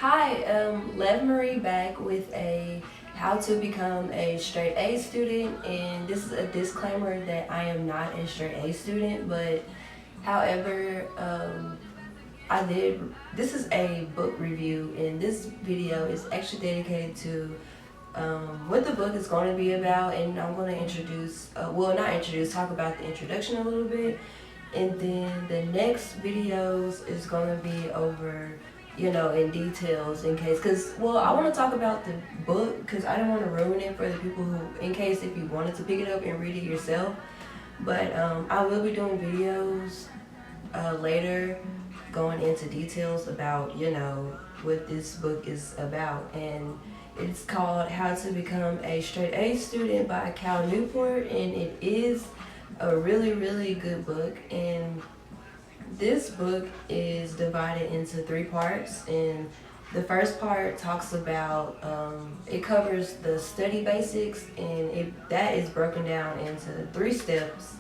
Hi, Lev Marie back with a how to become a straight A student, and this is a disclaimer that I am not a straight A student, but however, this is a book review, and this video is actually dedicated to what the book is going to be about, and I'm going to talk about the introduction a little bit, and then the next videos is going to be over, in details because I want to talk about the book because I don't want to ruin it for the people who, in case if you wanted to pick it up and read it yourself, but I will be doing videos later going into details about, what this book is about, and it's called How to Become a Straight A Student by Newport, and it is a really, really good book. And this book is divided into 3 parts, and the first part talks about, it covers the study basics, and that is broken down into 3 steps.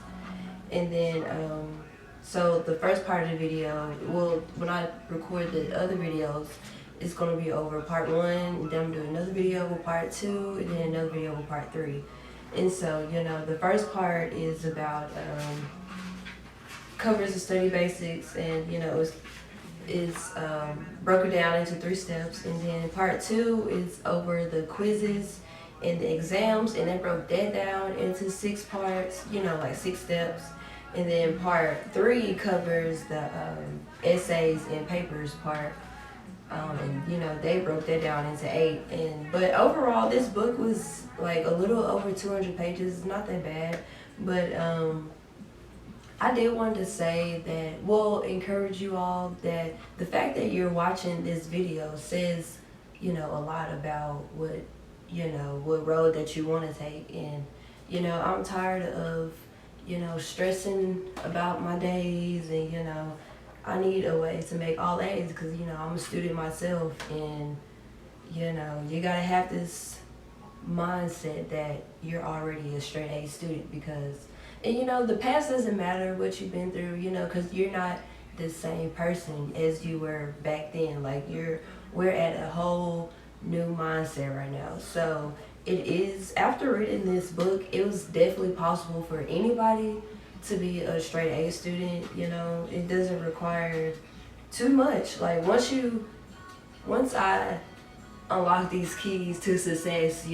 And then, so the first part of the video, when I record the other videos, it's going to be over part 1, and then I'm doing another video with part 2, and then another video with part 3. And so, the first part is about, covers the study basics, and is broken down into 3 steps, and then part 2 is over the quizzes and the exams, and they broke that down into 6 parts, like 6 steps. And then part 3 covers the essays and papers part, and they broke that down into 8. But overall, this book was like a little over 200 pages. Not that bad, but I did want to say that, encourage you all that the fact that you're watching this video says, a lot about what road that you want to take. And, I'm tired of, stressing about my days, and, I need a way to make all A's because, I'm a student myself, and, you gotta have this mindset that you're already a straight A student because, and the past doesn't matter what you've been through, because you're not the same person as you were back then. Like we're at a whole new mindset right now. So it is, after reading this book, it was definitely possible for anybody to be a straight A student. It doesn't require too much. Like once I unlock these keys to success,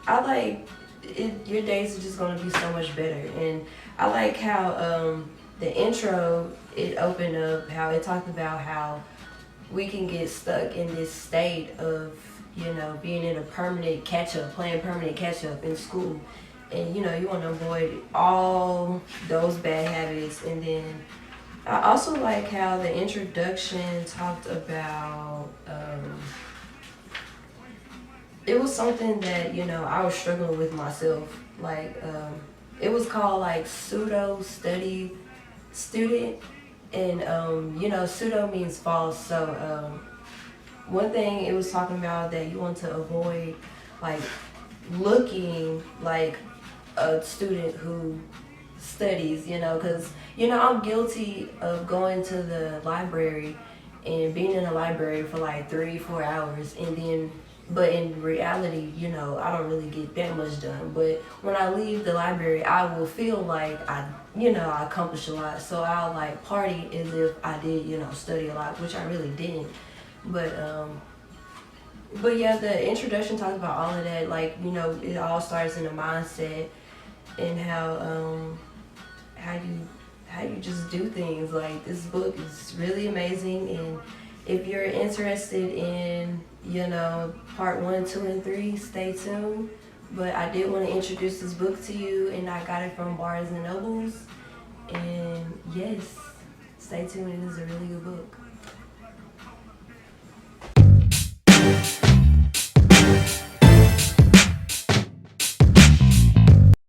I like it, your days are just going to be so much better. And I like how the intro, it opened up, how it talked about how we can get stuck in this state of, being in a permanent catch-up, playing permanent catch-up in school. And, you want to avoid all those bad habits. And then I also like how the introduction talked about, it was something that, I was struggling with myself. Like, it was called like pseudo study student. And, pseudo means false. So, one thing it was talking about that you want to avoid, like, looking like a student who studies, because, I'm guilty of going to the library and being in the library for like 3-4 hours, and then, but in reality, I don't really get that much done. But when I leave the library, I will feel like I accomplished a lot. So I'll like party as if I did, study a lot, which I really didn't. But yeah, the introduction talks about all of that. Like, it all starts in the mindset, and how you just do things. Like, this book is really amazing, and if you're interested in, part 1, 2, and 3, stay tuned. But I did want to introduce this book to you, and I got it from Barnes and Nobles. And yes, stay tuned. It is a really good book.